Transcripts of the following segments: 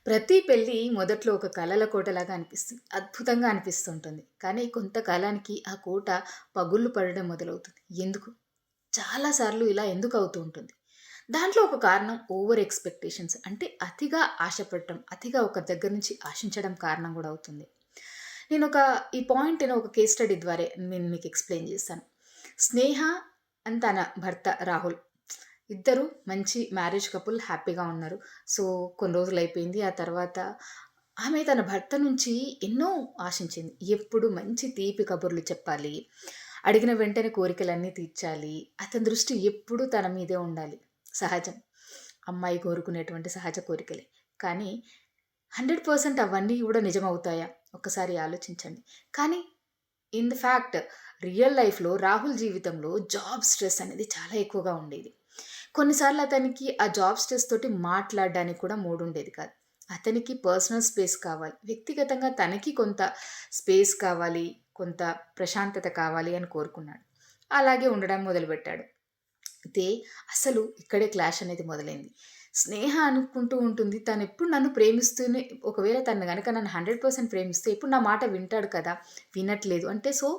ప్రతి పెళ్లి మొదట్లో ఒక కలల కోటలాగా అనిపిస్తుంది. అద్భుతంగా అనిపిస్తుంటుంది. కానీ కొంతకాలానికి ఆ కోట పగుళ్ళు పడడం మొదలవుతుంది. ఎందుకు? చాలా సార్లు ఇలా ఎందుకు అవుతూ ఉంటుంది? దాంట్లో ఒక కారణం ఓవర్ ఎక్స్‌పెక్టేషన్స్. అంటే అతిగా ఆశపడటం, అతిగా ఒకరి దగ్గర నుంచి ఆశించడం కారణం గూడా అవుతుంది. నేనొక ఈ పాయింట్‌ని ఒక కేస్ స్టడీ ద్వారా నేను మీకు ఎక్స్‌ప్లెయిన్ చేస్తాను. స్నేహ అండ్ తన భర్త రాహుల్ ఇద్దరు మంచి మ్యారేజ్ కపుల్ హ్యాపీగా ఉన్నారు. సో, కొన్ని రోజులయిపోయింది. ఆ తర్వాత ఆమె తన భర్త నుంచి ఎన్నో ఆశించింది. ఎప్పుడు మంచి తీపి కబుర్లు చెప్పాలి. అడిగిన వెంటనే కోరికలన్నీ తీర్చాలి. అతని దృష్టి ఎప్పుడూ తన మీదే ఉండాలి. సహజం. అమ్మాయి కోరుకునేటువంటి సహజ కోరికలే. కానీ 100% అవన్నీ కూడా నిజమవుతాయా? ఒక్కసారి ఆలోచించండి. కానీ ఇన్ ద ఫ్యాక్ట్ రియల్ లైఫ్‌లో రాహుల్ జీవితంలో జాబ్ స్ట్రెస్ అనేది చాలా ఎక్కువగా ఉండేది. కొన్నిసార్లు అతనికి ఆ జాబ్ స్ట్రెస్ తోటి మాట్లాడడానికి కూడా మూడుండేది కాదు. అతనికి పర్సనల్ స్పేస్ కావాలి. వ్యక్తిగతంగా తనకి కొంత స్పేస్ కావాలి, కొంత ప్రశాంతత కావాలి అని కోరుకున్నాడు. అలాగే ఉండడం మొదలుపెట్టాడు. అయితే అసలు ఇక్కడే క్లాష్ అనేది మొదలైంది. స్నేహ అనుకుంటూ ఉంటుంది తనెప్పుడు నన్ను ప్రేమిస్తూనే ఒకవేళ తను గనక నన్ను 100% ప్రేమిస్తే ఇప్పుడు నా మాట వింటాడు కదా! వినట్లేదు. అంటే సో,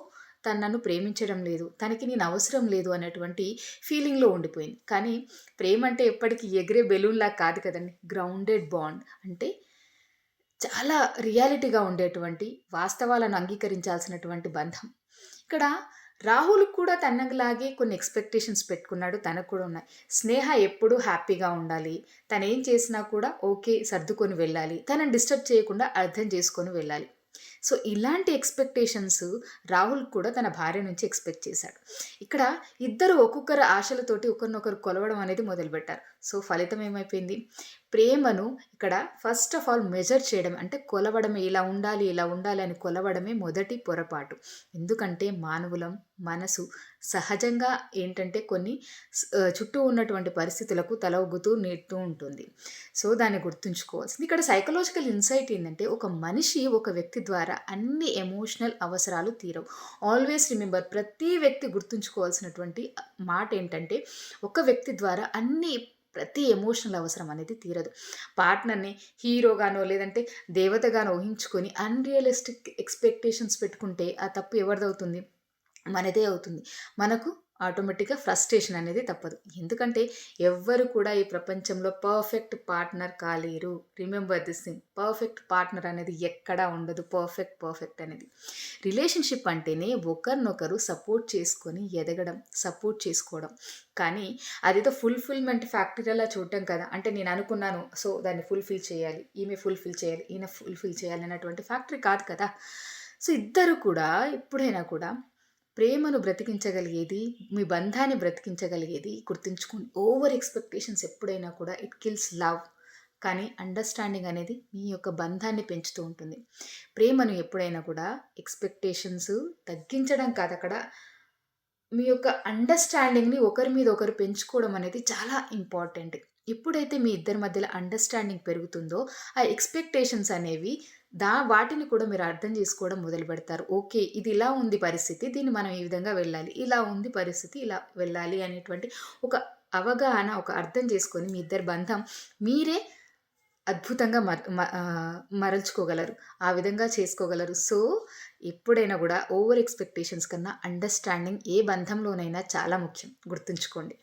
తను నన్ను ప్రేమించడం లేదు. తనకి నేను అవసరం లేదు అనేటువంటి ఫీలింగ్‌లో ఉండిపోయింది. కానీ ప్రేమంటే ఎప్పటికి ఎగిరే బెలూన్‌లా కాదు కదండీ! Grounded bond. అంటే చాలా రియాలిటీగా ఉండేటువంటి వాస్తవాలను అంగీకరించాల్సినటువంటి బంధం. ఇక్కడ రాహుల్ కూడా తనలాగే కొన్ని ఎక్స్‌పెక్టేషన్స్ పెట్టుకున్నాడు. తనకు కూడా ఉన్నాయి. స్నేహ ఎప్పుడూ హ్యాపీగా ఉండాలి. తనేం చేసినా కూడా ఓకే సర్దుకొని వెళ్ళాలి. తనని డిస్టర్బ్ చేయకుండా అర్థం చేసుకొని వెళ్ళాలి. సో, ఇలాంటి ఎక్స్‌పెక్టేషన్స్ రాహుల్ కూడా తన భార్య నుంచి ఎక్స్‌పెక్ట్ చేశాడు. ఇక్కడ ఇద్దరు ఒక్కొక్కరి ఆశలతోటి ఒకరినొకరు కొలవడం అనేది మొదలుపెట్టారు. సో, ఫలితం ఏమైపోయింది? ప్రేమను ఇక్కడ ఫస్ట్ ఆఫ్ ఆల్ మెజర్ చేయడం అంటే కొలవడమే ఇలా ఉండాలి, ఇలా ఉండాలి అని కొలవడమే మొదటి పొరపాటు. ఎందుకంటే మానవులం మనసు సహజంగా ఏంటంటే కొన్ని చుట్టూ ఉన్నటువంటి పరిస్థితులకు తల ఒగ్గుతూ నెడుతూ ఉంటుంది. సో, దాన్ని గుర్తుంచుకోవాల్సింది. ఇక్కడ సైకలాజికల్ ఇన్‌సైట్ ఏందంటే ఒక మనిషి ఒక వ్యక్తి ద్వారా అన్ని ఎమోషనల్ అవసరాలు తీరవు. ఆల్వేస్ రిమెంబర్ ప్రతి వ్యక్తి గుర్తుంచుకోవాల్సినటువంటి మాట ఏంటంటే ఒక వ్యక్తి ద్వారా ప్రతి ఎమోషనల్ అవసరం అనేది తీరదు. పార్ట్నర్‌ని హీరోగానో లేదంటే దేవతగానో ఊహించుకొని అన్‌రియలిస్టిక్ ఎక్స్‌పెక్టేషన్స్ పెట్టుకుంటే ఆ తప్పు ఎవరిదవుతుంది? మనదే అవుతుంది. మనకు ఆటోమేటిక్‌గా ఫ్రస్ట్రేషన్ అనేది తప్పదు. ఎందుకంటే ఎవ్వరు కూడా ఈ ప్రపంచంలో పర్ఫెక్ట్ పార్ట్నర్ కాలేరు. Remember this thing. Perfect partner అనేది ఎక్కడా ఉండదు. పర్ఫెక్ట్ అనేది. రిలేషన్‌షిప్ అంటేనే ఒకరినొకరు సపోర్ట్ చేసుకొని ఎదగడం, సపోర్ట్ చేసుకోవడం. కానీ అదేదో ఫుల్‌ఫిల్‌మెంట్ ఫ్యాక్టరీలా చూడటం కదా! అంటే నేను అనుకున్నాను. సో, దాన్ని ఫుల్‌ఫిల్ చేయాలి. ఈమె ఫుల్‌ఫిల్ చేయాలి. ఈయన ఫుల్‌ఫిల్ చేయాలి అన్నటువంటి ఫ్యాక్టరీ కాదు కదా! సో, ఇద్దరు కూడా ఎప్పుడైనా కూడా ప్రేమను బ్రతికించగలిగేది, మీ బంధాన్ని బ్రతికించగలిగేది గుర్తుంచుకోండి. ఓవర్ ఎక్స్‌పెక్టేషన్స్ ఎప్పుడైనా కూడా ఇట్ కిల్స్ లవ్. కానీ అండర్‌స్టాండింగ్ అనేది మీ యొక్క బంధాన్ని పెంచుతూ ఉంటుంది. ప్రేమను ఎప్పుడైనా కూడా ఎక్స్‌పెక్టేషన్స్ తగ్గించడం కాదక్కడ మీ యొక్క అండర్‌స్టాండింగ్‌ని ఒకరి మీద ఒకరు పెంచుకోవడం అనేది చాలా ఇంపార్టెంట్. ఎప్పుడైతే మీ ఇద్దరి మధ్యలో అండర్‌స్టాండింగ్ పెరుగుతుందో, ఆ ఎక్స్‌పెక్టేషన్స్ అనేవి వాటిని కూడా మీరు అర్థం చేసుకోవడం మొదలుపెడతారు. ఓకే. ఇది ఇలా ఉంది పరిస్థితి. దీన్ని మనం ఈ విధంగా వెళ్ళాలి. ఇలా ఉంది పరిస్థితి. ఇలా వెళ్ళాలి అనేటువంటి ఒక అవగాహన, ఒక అర్థం చేసుకొని మీ ఇద్దరి బంధం మీరే అద్భుతంగా మరల్చుకోగలరు. ఆ విధంగా చేసుకోగలరు. సో, ఎప్పుడైనా గూడా ఓవర్ ఎక్స్‌పెక్టేషన్స్ కన్నా అండర్‌స్టాండింగ్ ఏ బంధంలోనైనా చాలా ముఖ్యం. గుర్తుంచుకోండి.